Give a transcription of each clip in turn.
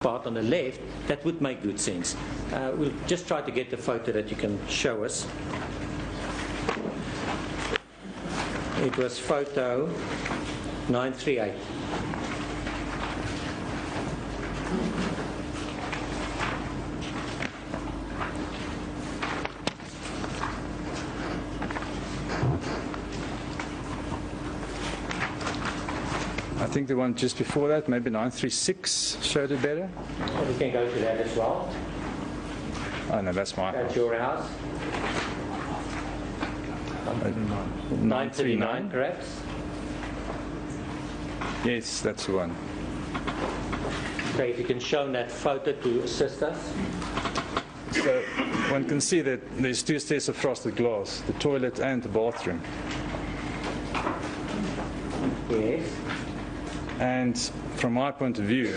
part on the left, that would make good sense. We'll just try to get the photo that you can show us. It was photo 938. I think the one just before that, maybe 936, showed it better. Well, we can go to that as well. Oh no, that's my That's house. your house. 939, perhaps? Yes, that's the one. Okay, if you can show that photo to assist us. So one can see that there's two stairs of frosted glass, the toilet and the bathroom. Yes. And from my point of view,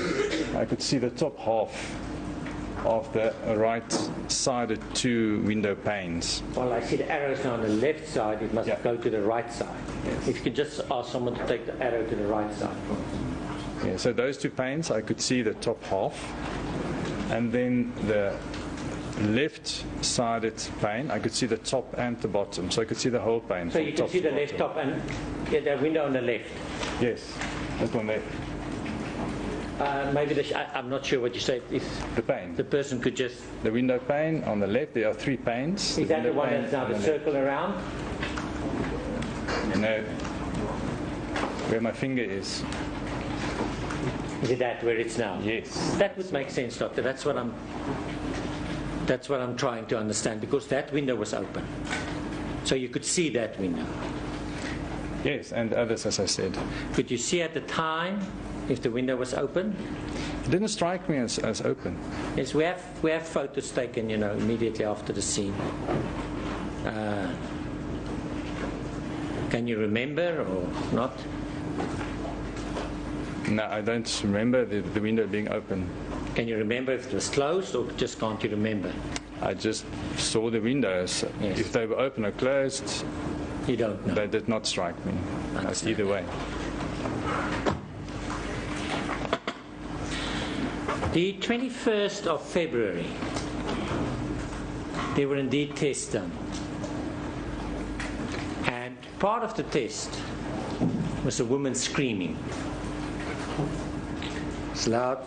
I could see the top half of the right-sided two window panes. Well, I see the arrows now on the left side. It must Yeah. go to the right side. Yes. If you could just ask someone to take the arrow to the right side. Yeah, so those two panes, I could see the top half. And then the left-sided pane, I could see the top and the bottom. So I could see the whole pane. So from you can top see to the left bottom. top and the window on the left. Yes, that one there. Maybe I'm not sure what you said. If The pane. the person could just... The window pane on the left, there are three panes. Is that the window one pane that's now on the left. circle around? No. Where my finger is. Is it that where it's now? Yes. That would make sense, Doctor. That's what I'm trying to understand, because that window was open. So you could see that window. Yes, and others, as I said. Could you see at the time if the window was open? It didn't strike me as open. Yes, we have photos taken, immediately after the scene. Can you remember or not? No, I don't remember the window being open. Can you remember if it was closed, or just can't you remember? I just saw the windows. Yes. If they were open or closed, You don't know. they did not strike me. That's either way. The 21st of February, there were indeed tests done. And part of the test was a woman screaming. It's loud.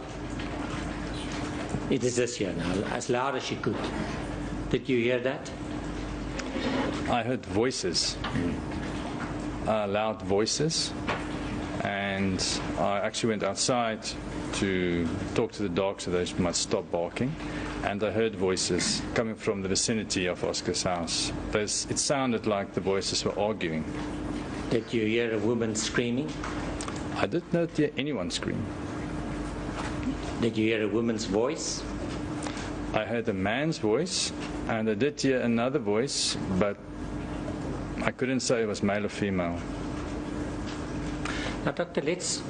It is this here now, as loud as she could. Did you hear that? I heard voices, loud voices, and I actually went outside to talk to the dog so they must stop barking, and I heard voices coming from the vicinity of Oscar's house. It sounded like the voices were arguing. Did you hear a woman screaming? I did not hear anyone scream. Did you hear a woman's voice? I heard a man's voice, and I did hear another voice, but I couldn't say it was male or female. Now, Doctor, let's...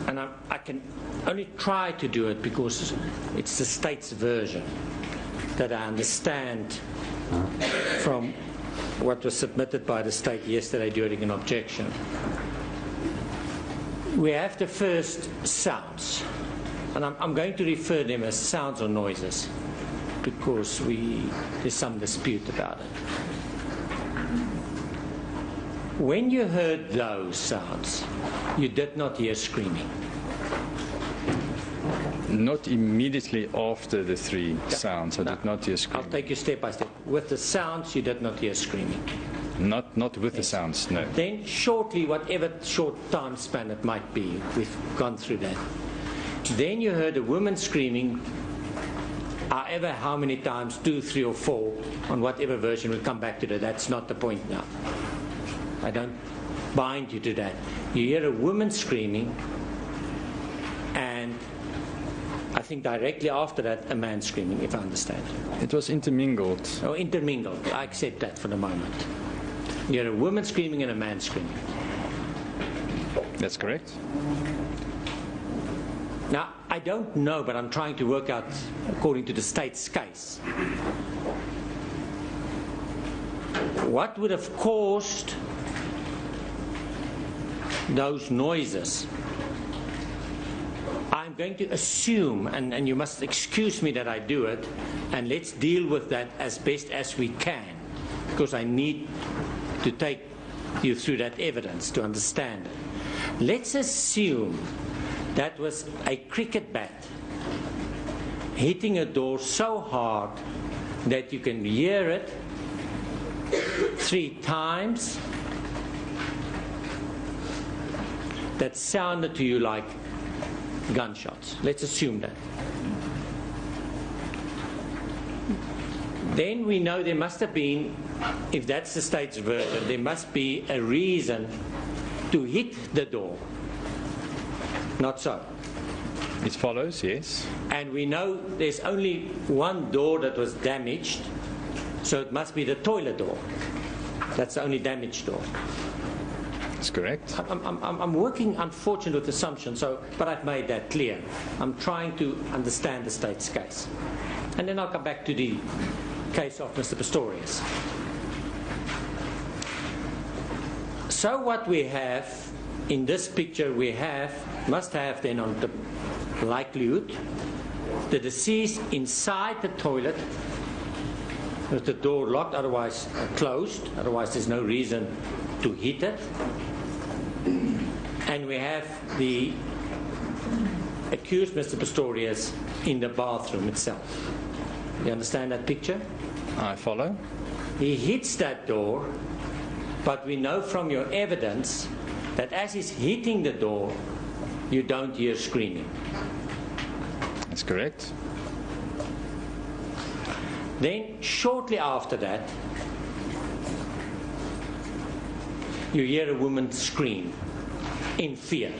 And I can only try to do it because it's the state's version that I understand from what was submitted by the state yesterday during an objection. We have the first sounds, and I'm going to refer them as sounds or noises because there's some dispute about it. When you heard those sounds, you did not hear screaming. Not immediately after the three sounds. I did not hear I'll screaming. take you step by step. With the sounds, you did not hear screaming. Not with the sounds, no. Then shortly, whatever short time span it might be, we've gone through that. Then you heard a woman screaming, however how many times, 2, 3 or 4, on whatever version, we'll come back to that. That's not the point now. I don't bind you to that. You hear a woman screaming, and I think directly after that, a man screaming, if I understand. It was intermingled. Oh, intermingled. I accept that for the moment. You hear a woman screaming and a man screaming. That's correct. Now, I don't know, but I'm trying to work out, according to the state's case, what would have caused those noises I'm going to assume, and you must excuse me that I do it, and let's deal with that as best as we can, because I need to take you through that evidence to understand it. Let's assume that was a cricket bat hitting a door so hard that you can hear it 3 times. That sounded to you like gunshots. Let's assume that. Then we know there must have been, if that's the state's version, there must be a reason to hit the door. Not so. It follows, yes. And we know there's only one door that was damaged, so it must be the toilet door. That's the only damaged door. That's correct. I'm working, unfortunately, with assumptions, but I've made that clear. I'm trying to understand the state's case. And then I'll come back to the case of Mr. Pistorius. So what we have in this picture, must have then on the likelihood, the deceased inside the toilet with the door locked, otherwise closed, otherwise there's no reason to hit it. And we have the accused, Mr. Pistorius, in the bathroom itself. You understand that picture? I follow. He hits that door, but we know from your evidence that as he's hitting the door, you don't hear screaming. That's correct. Then, shortly after that, you hear a woman scream in fear.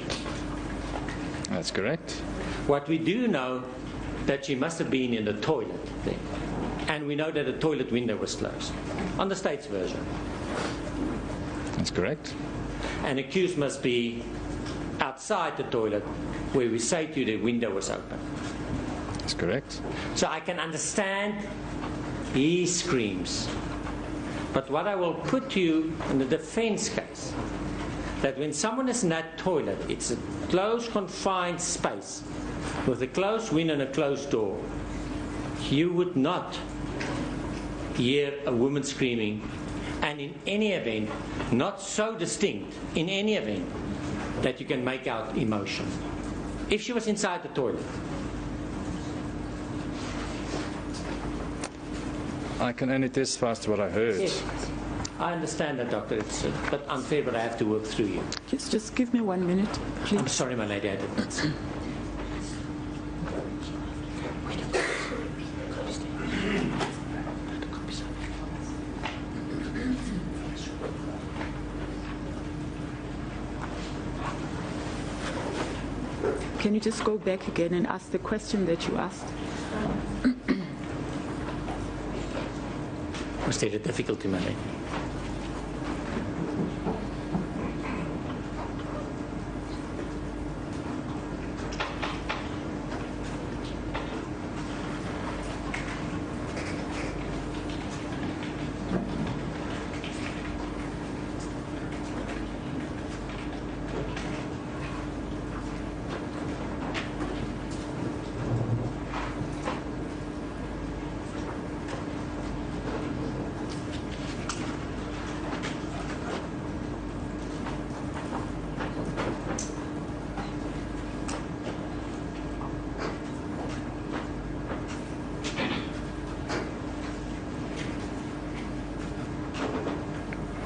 That's correct. What we do know that she must have been in the toilet then. And we know that the toilet window was closed. On the state's version. That's correct. An accused must be outside the toilet where we say to you the window was open. That's correct. So I can understand he screams. But what I will put to you in the defense case, that when someone is in that toilet, it's a closed, confined space with a closed window and a closed door, you would not hear a woman screaming, and in any event, not so distinct, in any event, that you can make out emotion. If she was inside the toilet. I can only testify as to what I heard. Yes. I understand that, Doctor. It's a bit unfair, but I have to work through you. Yes, just give me 1 minute, please. I'm sorry, my lady, I didn't. Can you just go back again and ask the question that you asked? Was there a difficulty, my lady?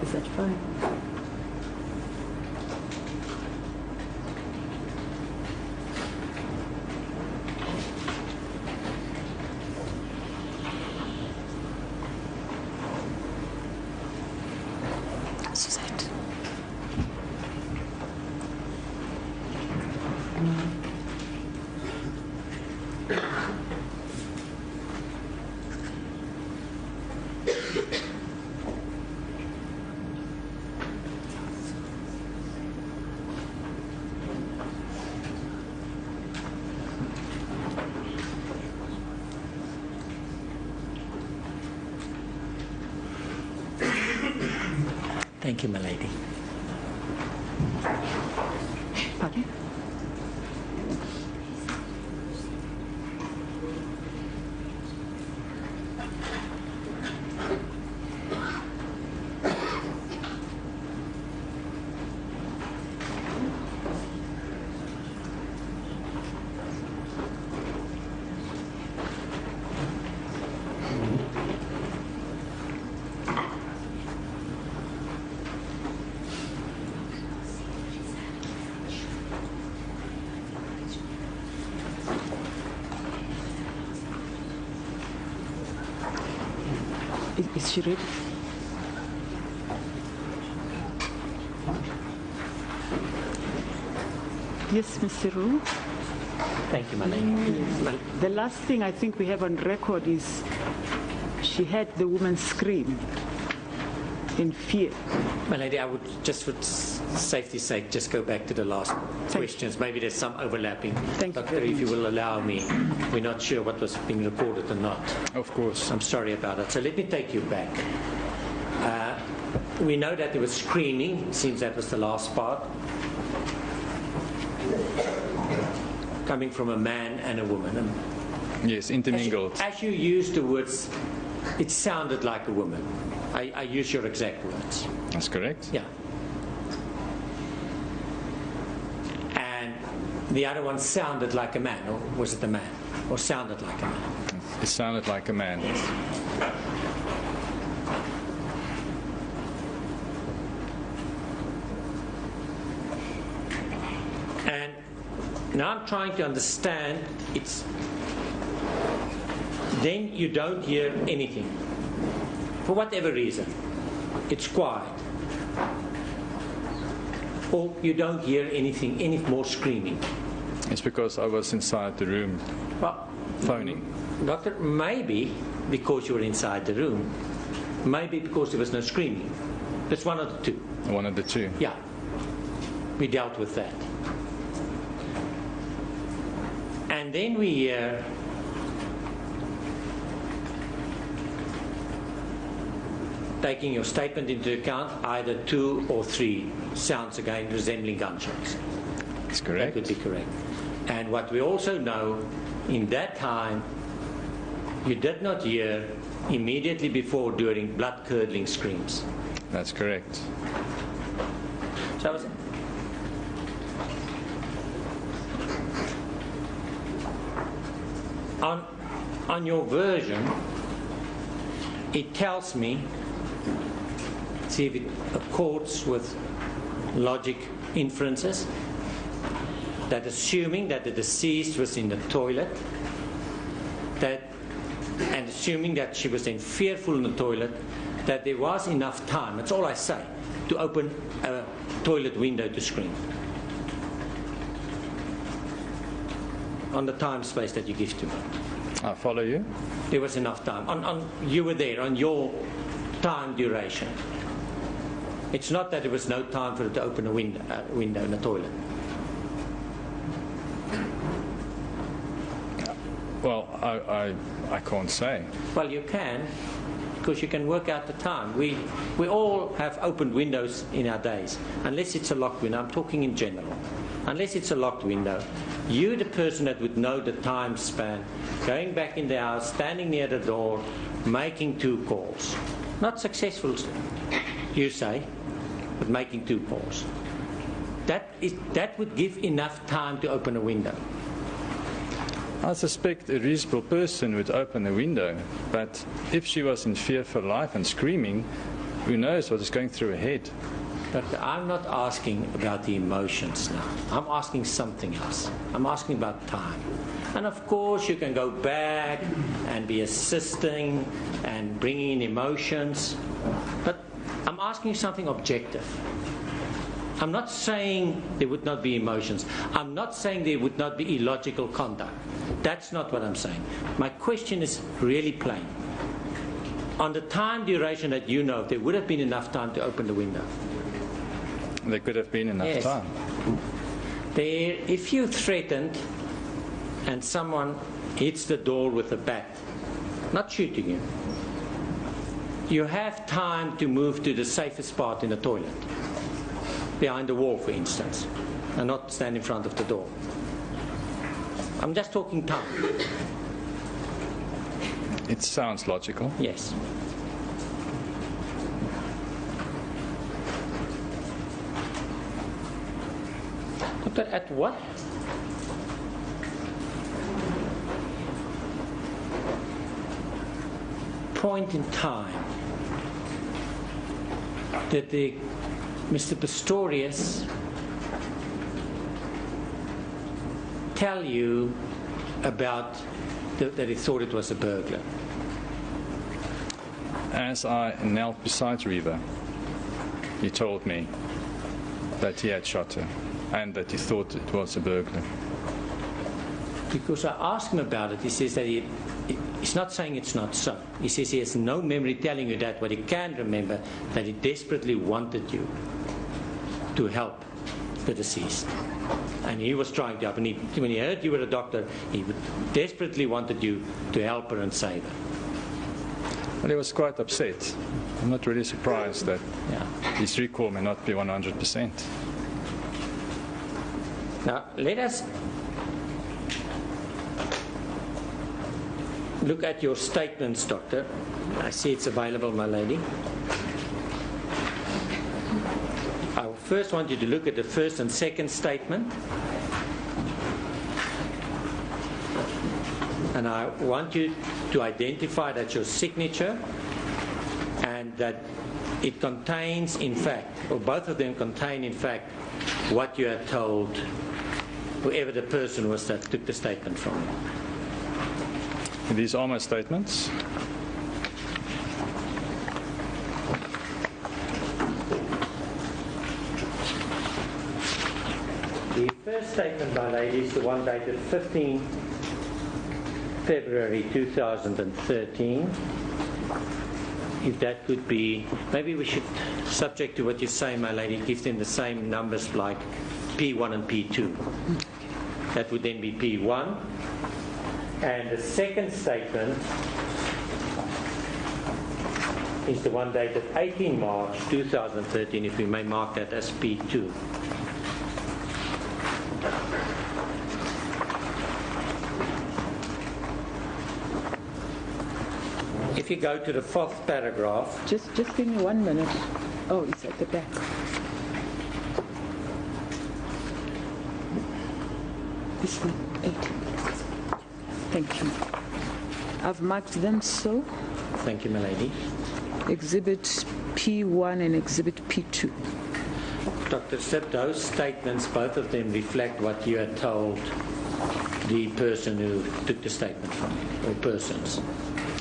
Is that fine? Suzette. Thank you, my lady. Pardon? Is she ready? Yes, Mr. Roux. Thank you, my lady. The last thing I think we have on record is she heard the woman scream in fear. My lady, I would just for safety's sake just go back to the last questions. Maybe there's some overlapping. Thank you Doctor, very if you much. will allow me, we're not sure what was being recorded or not. Of course. I'm sorry about that. So let me take you back. We know that there was screaming. It seems that was the last part. Coming from a man and a woman. Yes, intermingled. As you used the words, it sounded like a woman. I use your exact words. That's correct. Yeah. And the other one sounded like a man, or was it a man? Or sounded like a man? It sounded like a man. And now I'm trying to understand, then you don't hear anything. For whatever reason. It's quiet. Or you don't hear anything, any more screaming. It's because I was inside the room Well, phoning. Doctor, maybe because you were inside the room, maybe because there was no screaming. That's one of the two. One of the two. Yeah. We dealt with that. And then we hear taking your statement into account, either 2 or 3 sounds again resembling gunshots. That's That correct. would be correct. And what we also know, in that time, you did not hear immediately before during blood-curdling screams. That's correct. So I was, on your version, it tells me, see if it accords with logic inferences, that assuming that the deceased was in the toilet, and assuming that she was then fearful in the toilet, that there was enough time, that's all I say, to open a toilet window to scream. On the time space that you give to me. I follow you. There was enough time. You were there on your time duration. It's not that there was no time for it to open a window in the toilet. Well, I can't say. Well, you can, because you can work out the time. We all have opened windows in our days, unless it's a locked window. I'm talking in general. Unless it's a locked window, you're the person that would know the time span, going back in the house, standing near the door, making 2 calls. Not successful, you say, but making 2 calls. That would give enough time to open a window. I suspect a reasonable person would open the window, but if she was in fear for life and screaming, who knows what is going through her head? Doctor, I'm not asking about the emotions now. I'm asking something else. I'm asking about time. And of course, you can go back and be assisting and bringing in emotions, but I'm asking something objective. I'm not saying there would not be emotions. I'm not saying there would not be illogical conduct. That's not what I'm saying. My question is really plain. On the time duration that you know, there would have been enough time to open the window. There could have been enough Yes. time. If you threatened and someone hits the door with a bat, not shooting you, you have time to move to the safest part in the toilet, behind the wall, for instance, and not stand in front of the door. I'm just talking time. It sounds logical. Yes. But at what point in time did Mr. Pistorius tell you about that he thought it was a burglar? As I knelt beside Reeva, he told me that he had shot her and that he thought it was a burglar. Because I asked him about it, he says that he's not saying it's not so. He says he has no memory telling you that, but he can remember that he desperately wanted you to help the deceased. And he was trying to help. And when he heard you were a doctor, he desperately wanted you to help her and save her. Well, he was quite upset. I'm not really surprised that his recall may not be 100%. Now, let us look at your statements, Doctor. I see it's available, my lady. I first want you to look at the first and second statement. And I want you to identify that your signature and that it contains, in fact, or both of them contain, in fact, what you had told whoever the person was that took the statement from you. These are my statements. The first statement, my lady, is the one dated 15 February 2013. If that could be, maybe we should, subject to what you say, my lady, give them the same numbers like P1 and P2. That would then be P1. And the second statement is the one dated 18 March 2013, if we may mark that as P2. If you go to the fourth paragraph. Just give me 1 minute. Oh, it's at the back. This one, 18. Thank you. I've marked them so. Thank you, my lady. Exhibit P1 and Exhibit P2. Dr. Sip, those statements, both of them reflect what you had told the person who took the statement from you, or persons.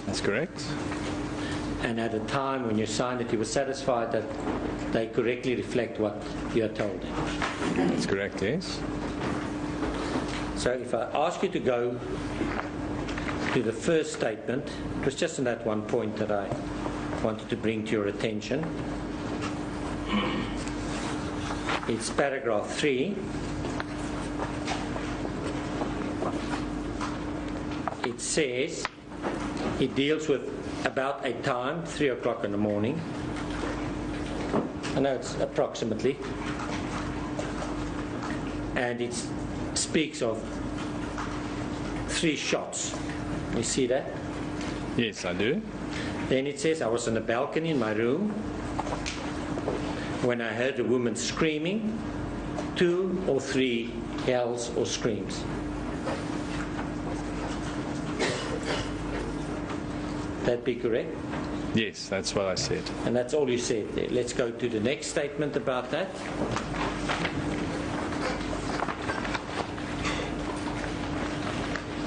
That's correct. And at the time when you signed it, you were satisfied that they correctly reflect what you had told them. That's correct, yes. So if I ask you to go to the first statement, it was just on that one point that I wanted to bring to your attention. It's paragraph 3. It says, it deals with about a time, 3 o'clock in the morning. I know it's approximately. And it speaks of 3 shots. You see that? Yes, I do. Then it says, I was on the balcony in my room when I heard a woman screaming, 2 or 3 yells or screams. That be correct? Yes, that's what I said. And that's all you said there. Let's go to the next statement about that.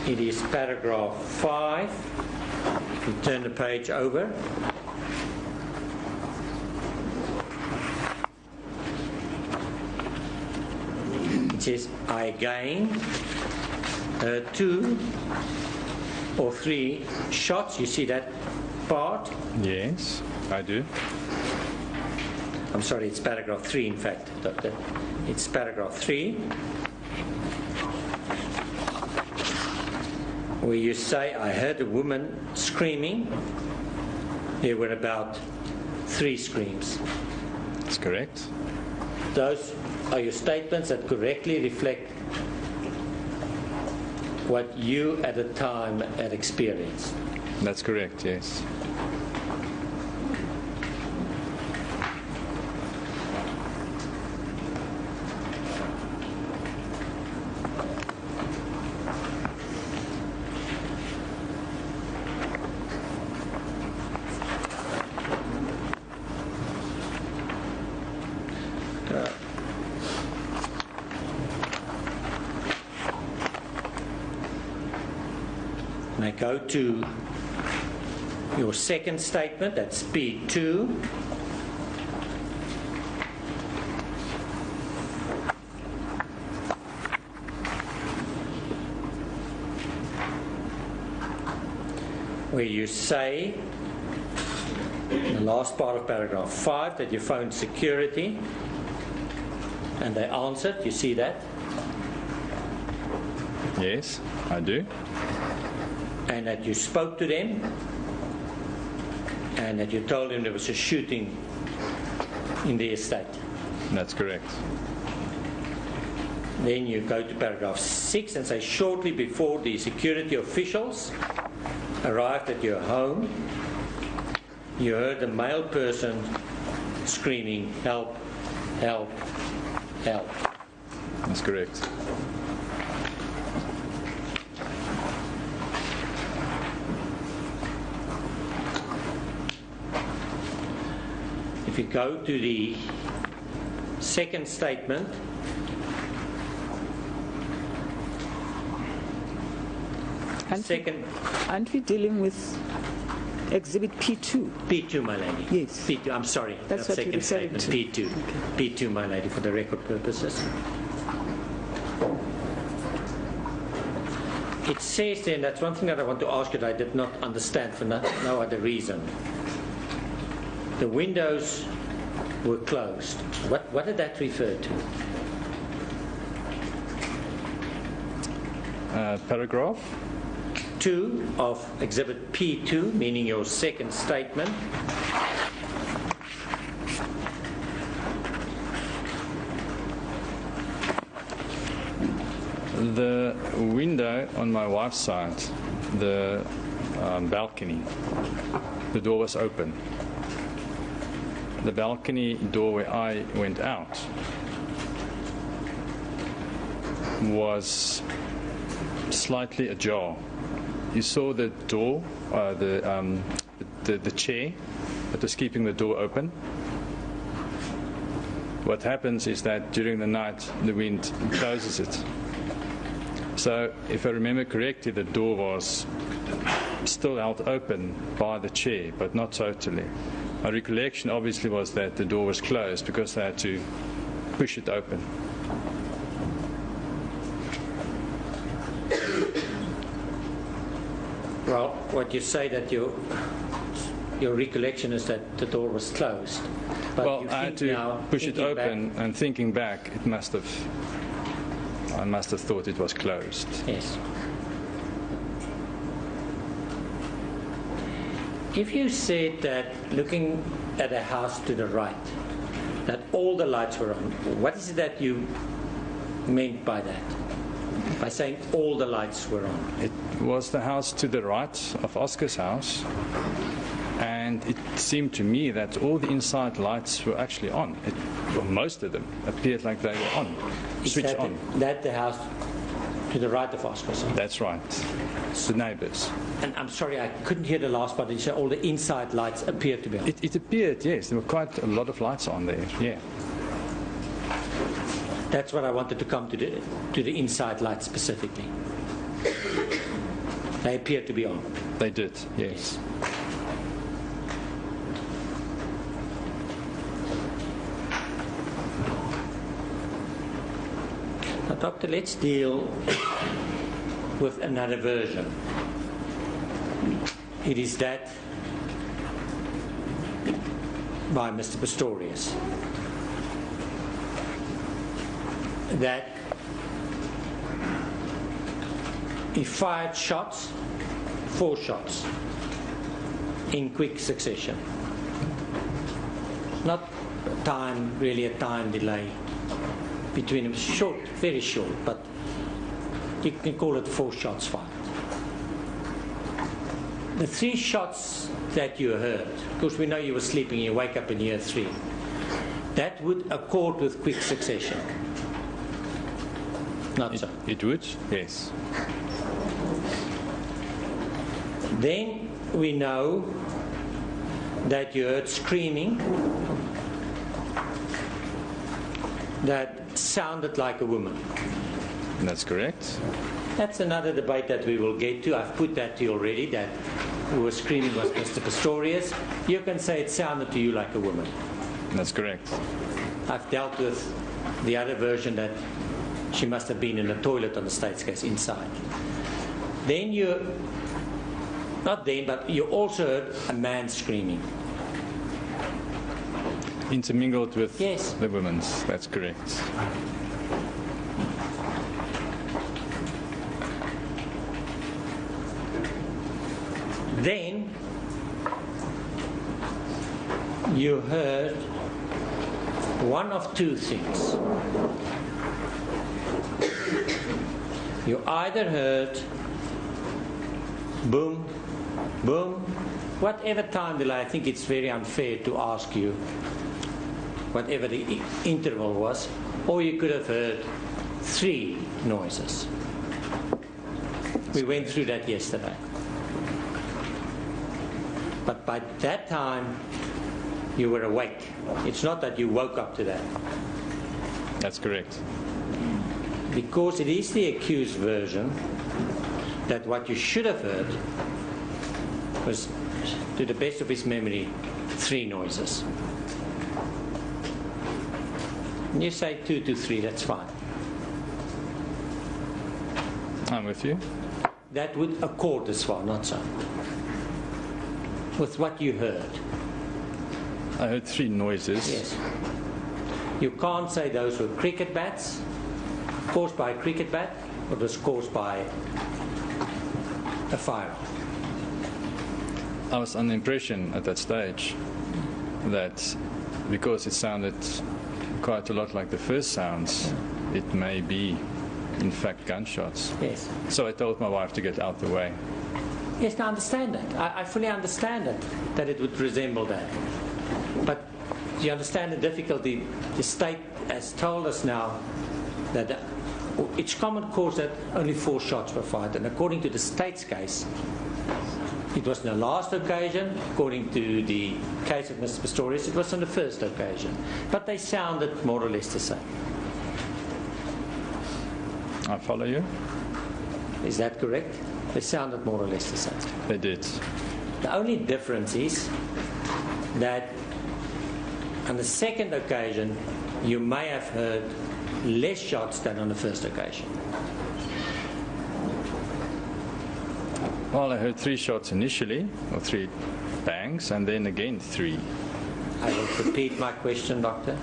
It is paragraph 5. If you turn the page over. It says, I again heard 2 or 3 shots. You see that part? Yes, I do. I'm sorry, it's paragraph 3, in fact, Doctor. It's paragraph 3, where you say, I heard a woman screaming. There were about 3 screams. That's correct. Those are your statements that correctly reflect what you at the time had experienced. That's correct, yes. And I go to your second statement, that's P2. Where you say, in the last part of paragraph 5, that you phoned security and they answered. You see that? Yes, I do. And that you spoke to them and that you told them there was a shooting in the estate. That's correct. Then you go to paragraph 6 and say, shortly before the security officials arrived at your home, you heard a male person screaming, help, help, help. That's correct. If you go to the second statement, Aren't we dealing with Exhibit P2? P2, my lady. Yes. P2, I'm sorry. That's what second you're referring statement. to. P2. Okay. P2, my lady, for the record purposes. It says there, and that's one thing that I want to ask you that I did not understand for no other reason. The windows were closed. What did that refer to? Paragraph 2 of Exhibit P2, meaning your second statement. The window on my wife's side, the balcony, the door was open. The balcony door where I went out was slightly ajar. You saw the door, the chair that was keeping the door open. What happens is that during the night the wind closes it. So if I remember correctly, the door was still held open by the chair, but not totally. My recollection obviously was that the door was closed because they had to push it open. Well, what you say that your recollection is that the door was closed. But Well, I had to push it open, and thinking back, I must have thought it was closed. Yes. If you said that looking at a house to the right, that all the lights were on, what is it that you meant by that? By saying all the lights were on? It was the house to the right of Oscar's house, and it seemed to me that all the inside lights were actually on. Well, most of them appeared like they were on, switched on. That the house to the right of Oscar's house? That's right. The neighbours. And I'm sorry, I couldn't hear the last part. You said all the inside lights appeared to be on. It appeared, yes. There were quite a lot of lights on there, yeah. That's what I wanted to come to the inside lights specifically. They appeared to be on. They did, yes. Now, Doctor, let's deal with another version. It is that by Mr. Pistorius, that he fired shots, 4 shots, in quick succession. Not really a time delay between them. Short, very short, but you can call it 4 shots fired. The 3 shots that you heard, because we know you were sleeping, you wake up and you hear 3, that would accord with quick succession. Not so. It would, yes. Then we know that you heard screaming that sounded like a woman. That's correct. That's another debate that we will get to. I've put that to you already, that who was screaming was Mr. Pistorius, you can say it sounded to you like a woman. That's correct. I've dealt with the other version that she must have been in a toilet on the state's case inside. Then but you also heard a man screaming. Intermingled with Yes. the women's, that's correct. Then you heard one of two things. You either heard boom, boom, whatever time delay. I think it's very unfair to ask you whatever the interval was, or you could have heard three noises. We went through that yesterday. But by that time, you were awake. It's not that you woke up to that. That's correct. Because it is the accused version that what you should have heard was, to the best of his memory, three noises. And you say 2 to 3, that's fine. I'm with you. That would accord as far, not so. With what you heard. I heard three noises. Yes. You can't say those were cricket bats, caused by a cricket bat, or was caused by a fire. I was under the impression at that stage that because it sounded quite a lot like the first sounds, it may be, in fact, gunshots. Yes. So I told my wife to get out the way. Yes, I understand that. I fully understand that it would resemble that. But you understand the difficulty. The state has told us now that it's common cause that only 4 shots were fired. And according to the state's case, it was on the last occasion. According to the case of Mr. Pistorius, it was on the first occasion. But they sounded more or less the same. I follow you. Is that correct? They sounded more or less the same. They did. The only difference is that on the second occasion, you may have heard less shots than on the first occasion. Well, I heard 3 shots initially, or 3 bangs, and then again 3. I will repeat my question, Doctor.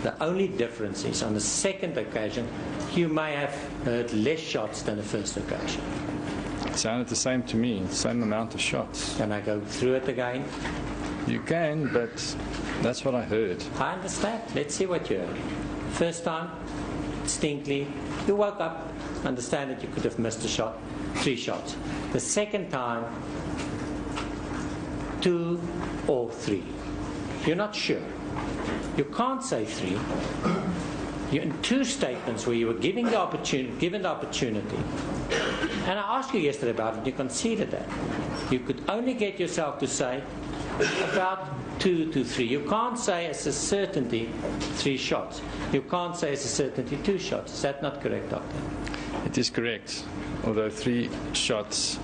The only difference is on the second occasion, you may have heard less shots than the first occasion. It sounded the same to me, same amount of shots. Can I go through it again? You can, but that's what I heard. I understand. Let's see what you heard. First time, distinctly, you woke up, understand that you could have missed a shot, 3 shots. The second time, 2 or 3. You're not sure. You can't say 3. You're in 2 statements where you were given the opportunity. And I asked you yesterday about it, you conceded that. You could only get yourself to say about 2 to 3. You can't say as a certainty 3 shots. You can't say as a certainty 2 shots. Is that not correct, Doctor? It is correct, although 3 shots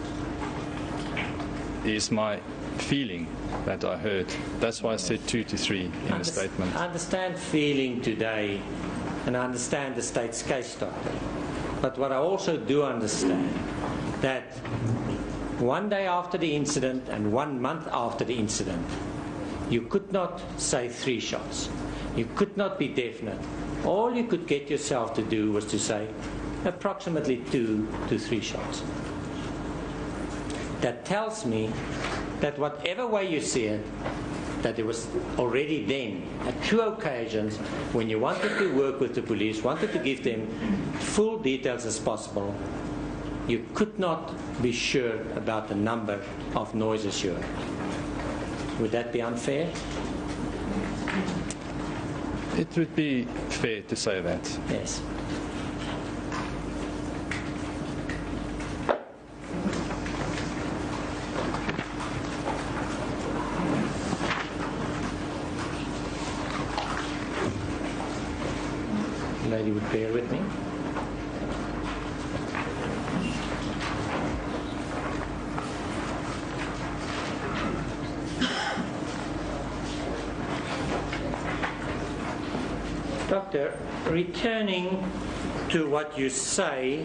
is my feeling that I heard. That's why I said 2 to 3 in the statement. I understand feeling today, and I understand the state's case, Doctor. But what I also do understand, that 1 day after the incident and 1 month after the incident, you could not say 3 shots. You could not be definite. All you could get yourself to do was to say approximately 2 to 3 shots. That tells me that whatever way you see it, that it was already then, at 2 occasions, when you wanted to work with the police, wanted to give them full details as possible, you could not be sure about the number of noises you heard. Would that be unfair? It would be fair to say that. Yes. Lady would bear with me. Doctor, returning to what you say,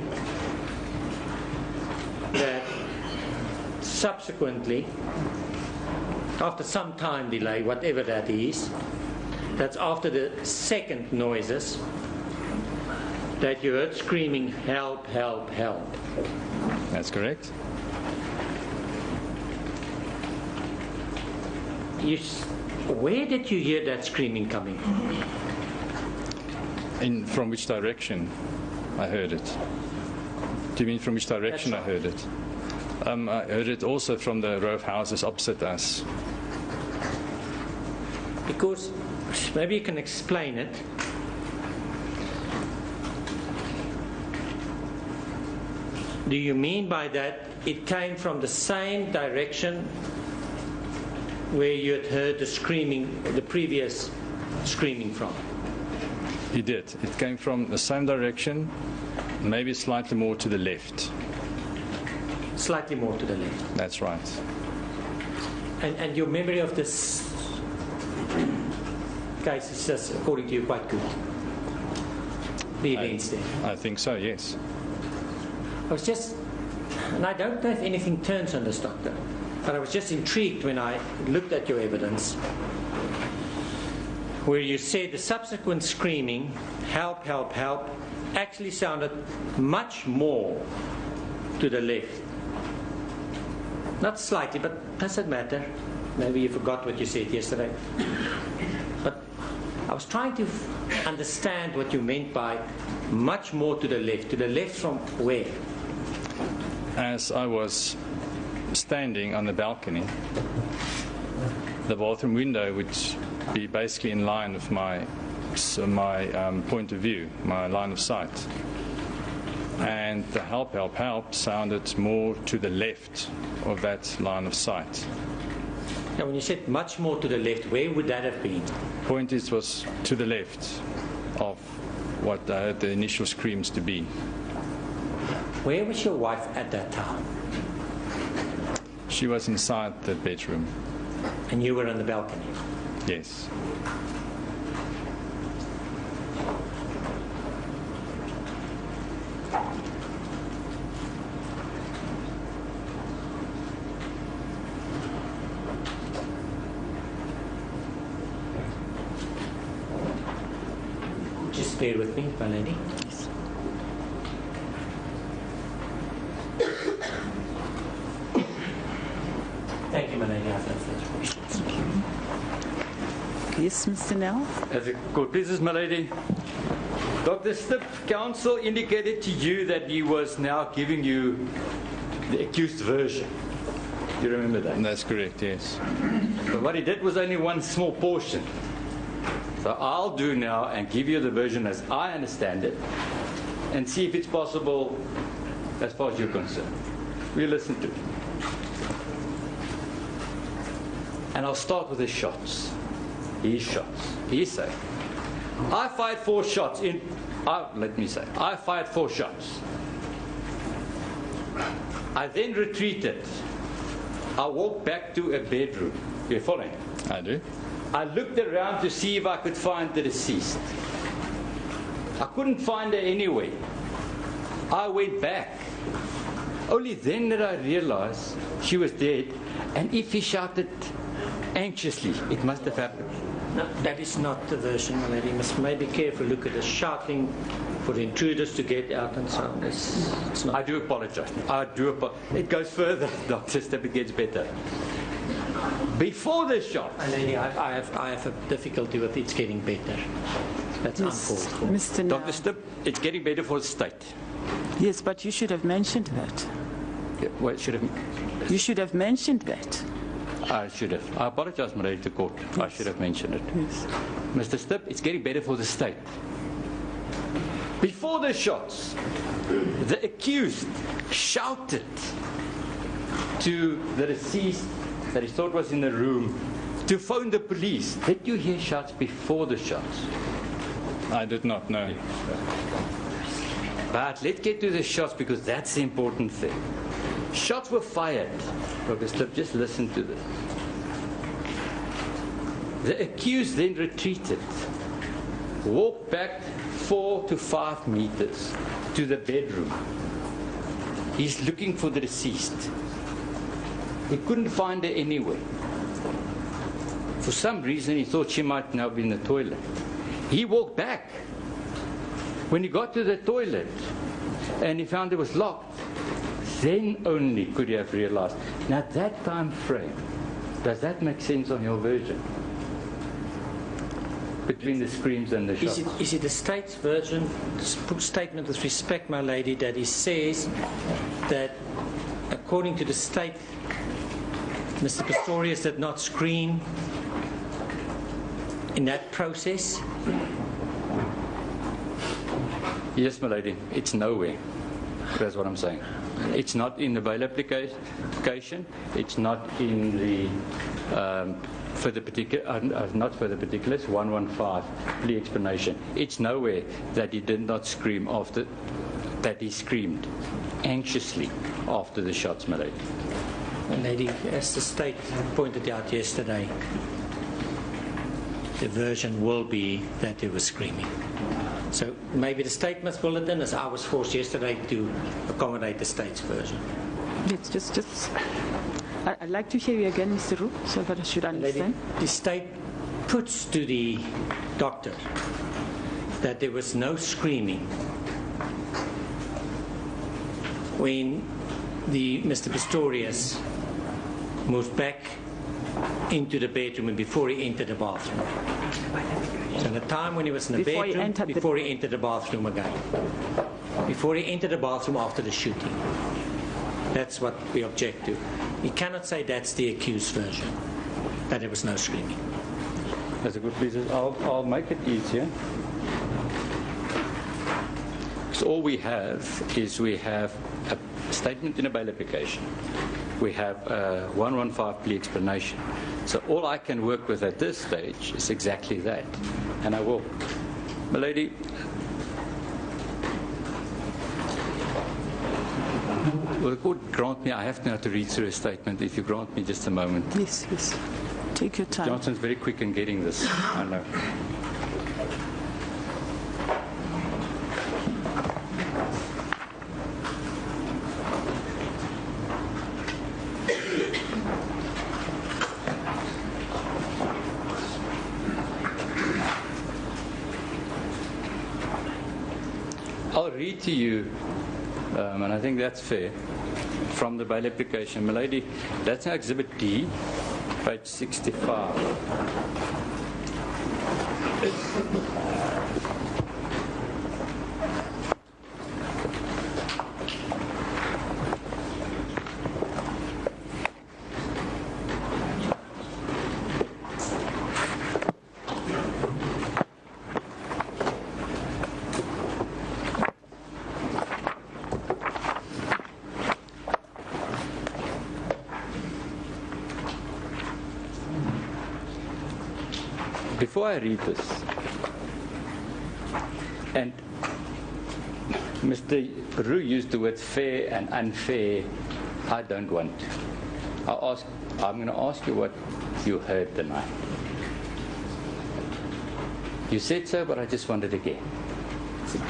that subsequently, after some time delay, whatever that is, that's after the second noises, that you heard screaming, help, help, help. That's correct. Where did you hear that screaming coming? From which direction I heard it? Do you mean from which direction That's I heard it? I heard it also from the row of houses opposite us. Because maybe you can explain it. Do you mean by that it came from the same direction where you had heard the screaming, the previous screaming from? He did. It came from the same direction, maybe slightly more to the left. Slightly more to the left. That's right. And your memory of this case is just, according to you, quite good. The events there. I think so, yes. I was just, and I don't know if anything turns on this, Doctor, but I was just intrigued when I looked at your evidence, where you said the subsequent screaming, help, help, help, actually sounded much more to the left. Not slightly, but doesn't matter. Maybe you forgot what you said yesterday. But I was trying to understand what you meant by much more to the left. To the left from where? As I was standing on the balcony, the bathroom window would be basically in line with my point of view, my line of sight. And the help, help, help sounded more to the left of that line of sight. Now, when you said much more to the left, where would that have been? Point is, was to the left of what I heard the initial screams to be. Where was your wife at that time? She was inside the bedroom. And you were on the balcony? Yes. Just bear with me, my lady. Thank you, my lady. I have no further questions. Yes, Mr. Nell? As a court pleases, my lady, Dr. Stipp, counsel indicated to you that he was now giving you the accused version. You remember that? That's correct, yes. But what he did was only one small portion. So I'll do now and give you the version as I understand it and see if it's possible as far as you're concerned. We'll listen to it. And I'll start with his shots. His shots. He said, I fired 4 shots in... I fired 4 shots. I then retreated. I walked back to a bedroom. You're following? I do. I looked around to see if I could find the deceased. I couldn't find her anywhere. I went back. Only then did I realize she was dead, and if he shouted anxiously, it must have happened. No, that is not the version, my lady. You must maybe carefully look at the shouting for the intruders to get out and so on. It's not. I do apologize. It goes further, Dr. Stipp, it gets better. Before the shot. My lady, I have a difficulty with it's getting better. That's uncalled for. Mr. Nell. Dr. Stipp, it's getting better for the state. Yes, but you should have mentioned that. Yeah, well, should have. You should have mentioned that. I should have. I apologize, my lady, to court. Yes. I should have mentioned it. Yes. Mr. Stipp, it's getting better for the state. Before the shots, the accused shouted to the deceased that he thought was in the room to phone the police. Did you hear shots before the shots? I did not know. But let's get to the shots because that's the important thing. Shots were fired. Dr. Stipp, just listen to this. The accused then retreated. walked back 4 to 5 meters to the bedroom. He's looking for the deceased. He couldn't find her anywhere. For some reason, he thought she might now be in the toilet. He walked back. When he got to the toilet and he found it was locked, then only could he have realized. Now that time frame, does that make sense on your version? Between the screams and the shots? Is it the state's version, statement with respect, my lady, that he says that according to the state, Mr. Pistorius did not scream in that process? Yes, my lady, it's nowhere. That's what I'm saying. It's not in the bail application. It's not in the not for the particulars 115 plea explanation. It's nowhere that he did not scream after that. He screamed anxiously after the shots, my lady. Lady, as the state pointed out yesterday, the version will be that he was screaming. So maybe the state must pull it in, as I was forced yesterday to accommodate the state's version. It's just I'd like to hear you again, Mr. Roux, so that I should understand. Lady, the state puts to the doctor that there was no screaming when Mr. Pistorius moved back into the bedroom and before he entered the bathroom. So the time when he was in the bedroom, before he entered the bathroom again. Before he entered the bathroom after the shooting. That's what we object to. You cannot say that's the accused version, that there was no screaming. That's a good reason. I'll make it easier. So all we have is we have a statement in a bail application. We have a 115 plea explanation. So all I can work with at this stage is exactly that. And I will. My lady, will the court grant me, I have now to read through a statement, if you grant me just a moment. Yes, yes. Take your time. Johnson's very quick in getting this, I know. I'll read to you, and I think that's fair, from the bail application. My lady, that's now Exhibit D, page 65. Before I read this, and Mr. Roux used the words fair and unfair, I don't want to. I'm going to ask you what you heard tonight. You said so, but I just want it again.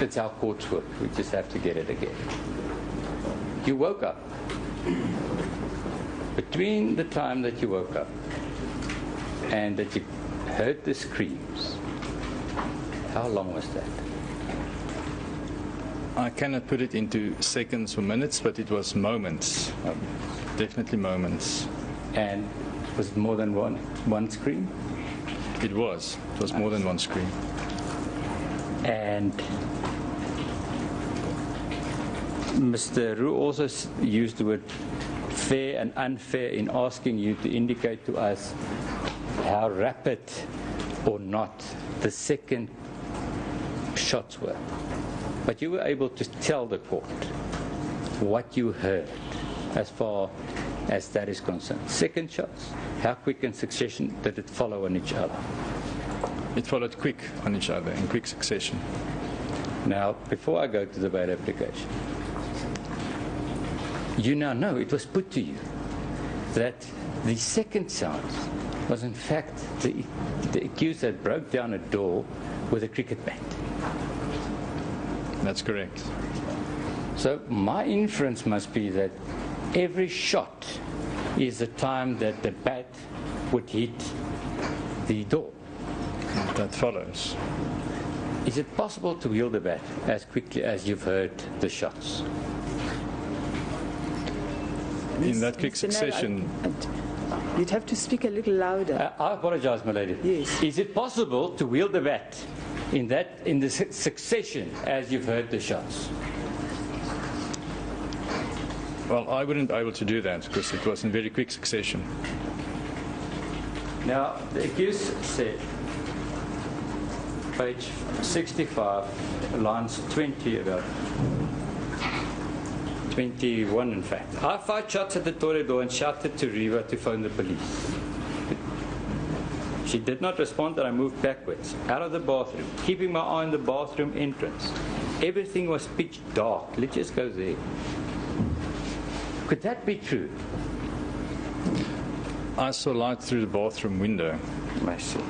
It's how courts work. We just have to get it again. You woke up. Between the time that you woke up and that you heard the screams, how long was that? I cannot put it into seconds or minutes, but it was moments. Definitely moments. And was it more than one scream? It was more than one scream. And Mr. Roux also used the word fair and unfair in asking you to indicate to us how rapid or not the second shots were. But you were able to tell the court what you heard as far as that is concerned. Second shots, how quick in succession did it follow on each other? It followed quick on each other, in quick succession. Now, before I go to the bail application, you now know, it was put to you, that the second sound was in fact the accused that broke down a door with a cricket bat. That's correct. So my inference must be that every shot is the time that the bat would hit the door. That follows. Is it possible to wield the bat as quickly as you've heard the shots? In that quick Mr. Nel, succession, you'd have to speak a little louder. I apologize, my lady. Yes. Is it possible to wield the bat in the succession as you've heard the shots? well, I wouldn't be able to do that because it was in very quick succession. Now, the accused said, page 65, lines 20 about 21 in fact. I fired shots at the toilet door and shouted to Reeva to phone the police. She did not respond and I moved backwards, out of the bathroom, keeping my eye on the bathroom entrance. Everything was pitch dark. Let's just go there. Could that be true? I saw light through the bathroom window. I see.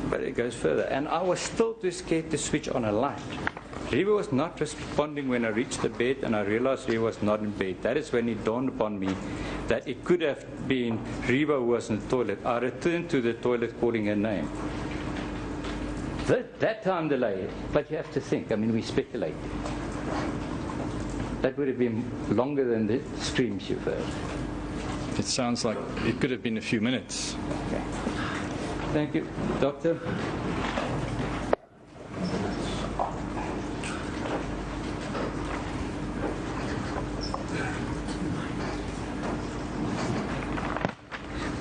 But it goes further. And I was still too scared to switch on a light. Reeva was not responding when I reached the bed and I realized Reeva was not in bed. That is when it dawned upon me that it could have been Reeva who was in the toilet. I returned to the toilet calling her name. That time delay, but you have to think, I mean, we speculate. That would have been longer than the screams you've heard. It sounds like it could have been a few minutes. Okay. Thank you, Doctor.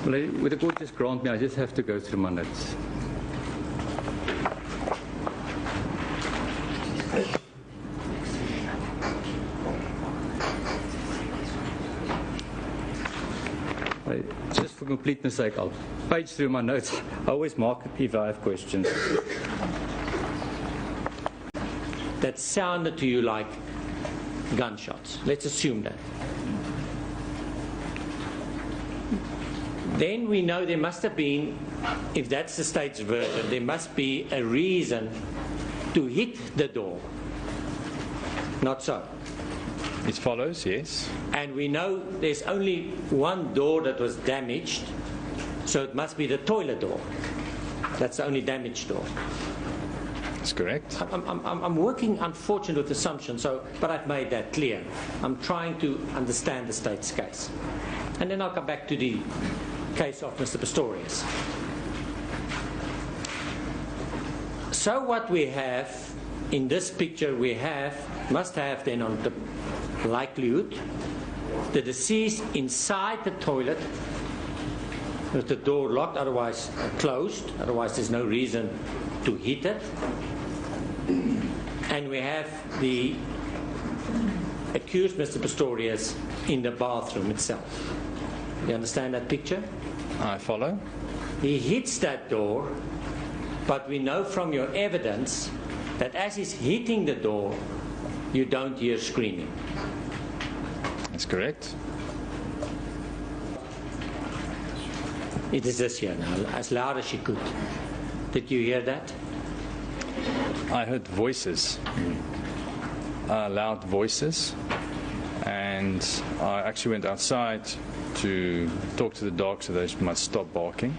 Well, would the court just grant me, I just have to go through my notes. Just for completeness sake, I'll page through my notes. I always mark it if I have questions. That sounded to you like gunshots. Let's assume that. Then we know there must have been, if that's the state's version, there must be a reason to hit the door. Not so. It follows, yes. And we know there's only one door that was damaged, so it must be the toilet door. That's the only damaged door. That's correct. I'm working, unfortunately, with assumptions, but I've made that clear. I'm trying to understand the state's case. And then I'll come back to the case of Mr. Pistorius. So what we have in this picture, must have then on the likelihood, the deceased inside the toilet with the door locked, otherwise closed, otherwise there's no reason to hit it. And we have the accused, Mr. Pistorius, in the bathroom itself. You understand that picture? I follow. He hits that door, but we know from your evidence that as he's hitting the door, you don't hear screaming. That's correct. It is this here now, as loud as you could. Did you hear that? I heard voices, loud voices, and I actually went outside to talk to the dog so they might stop barking,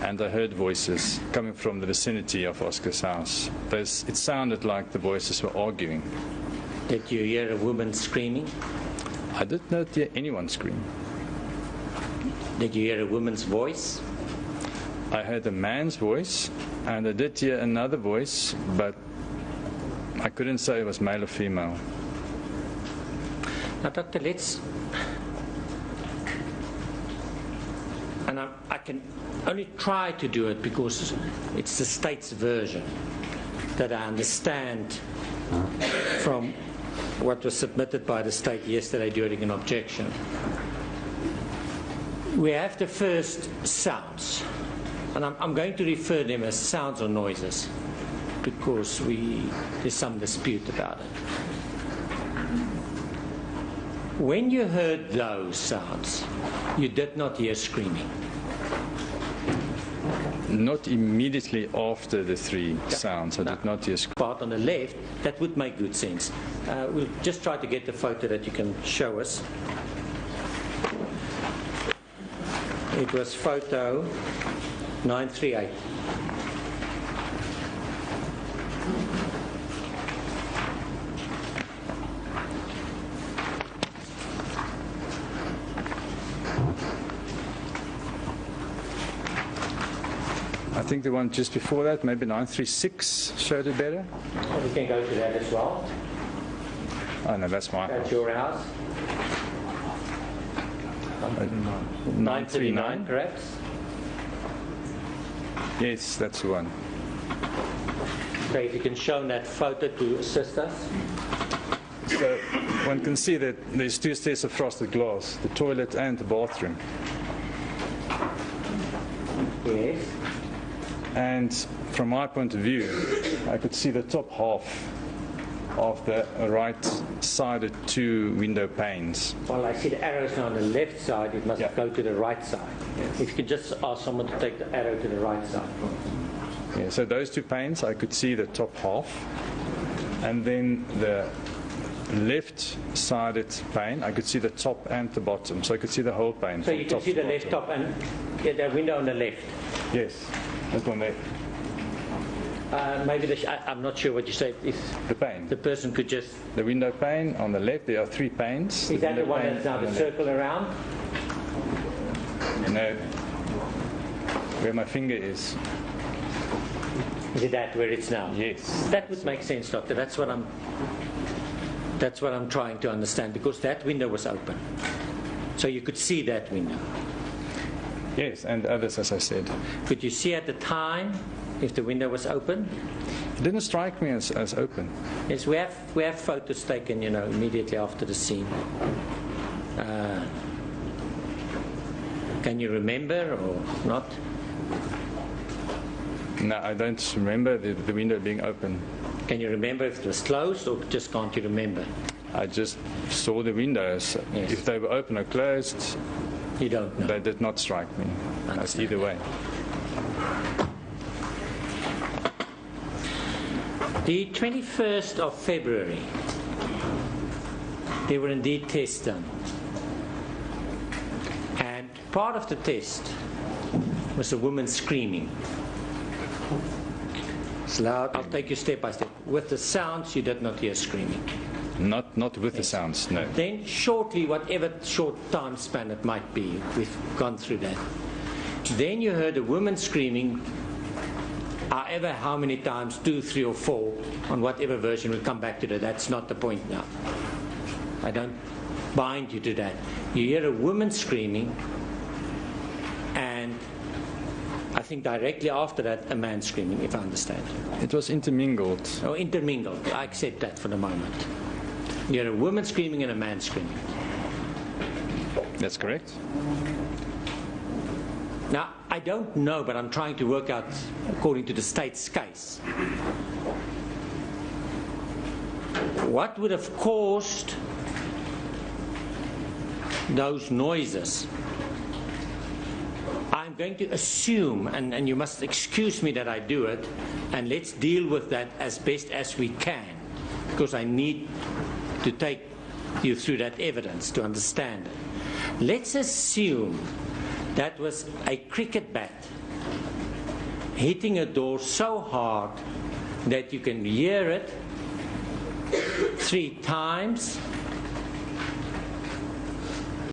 and I heard voices coming from the vicinity of Oscar's house. It sounded like the voices were arguing. Did you hear a woman screaming? I did not hear anyone scream. Did you hear a woman's voice? I heard a man's voice, and I did hear another voice, but I couldn't say it was male or female. Now, Doctor, and I can only try to do it because it's the state's version that I understand from what was submitted by the state yesterday during an objection. We have the first sounds, and I'm going to refer them as sounds or noises because there's some dispute about it. When you heard those sounds, you did not hear screaming. Not immediately after the three sounds. I did not hear screaming. Part on the left, that would make good sense. We'll just try to get the photo that you can show us. It was photo 938. I think the one just before that, maybe 936, showed it better. Oh, we can go to that as well. Oh no, that's my That's house. your house. 939, perhaps. Yes, that's the one. Okay, if you can show that photo to assist us. So one can see that there's two stairs of frosted glass, the toilet and the bathroom. Yes. And from my point of view, I could see the top half of the right-sided two window panes. Well, I see the arrows now on the left side. It must go to the right side. Yes. If you could just ask someone to take the arrow to the right side. Yeah, so those two panes, I could see the top half. And then the left-sided pane, I could see the top and the bottom. So I could see the whole pane. So you can see the left top and the window on the left. Yes, that one there. Maybe I'm not sure what you said. If The pane. the person could just... The window pane on the left, there are three panes. Is that the one that's now the circle around? No. Where my finger is. Is it that where it's now? Yes. That would make sense, Doctor. That's what I'm trying to understand, because that window was open. So you could see that window. Yes, and others, as I said. Could you see at the time if the window was open? It didn't strike me as open. Yes, we have photos taken, immediately after the scene. Can you remember or not? No, I don't remember the window being open. Can you remember if it was closed, or just can't you remember? I just saw the windows. Yes. If they were open or closed, You don't know. they did not strike me. That's either way. The 21st of February, there were indeed tests done. And part of the test was a woman screaming. It's loud. I'll take you step by step. With the sounds, you did not hear screaming. Not with the sounds, no. Then shortly, whatever short time span it might be, we've gone through that. Then you heard a woman screaming, however how many times, 2, 3 or 4, on whatever version. We'll come back to that. That's not the point now. I don't bind you to that. You hear a woman screaming, and I think directly after that, a man screaming, if I understand. It was intermingled. Oh, intermingled. I accept that for the moment. You hear a woman screaming and a man screaming. That's correct. Now, I don't know, but I'm trying to work out, according to the state's case, what would have caused those noises. I'm going to assume, and you must excuse me that I do it, and let's deal with that as best as we can, because I need to take you through that evidence to understand it. Let's assume that was a cricket bat hitting a door so hard that you can hear it 3 times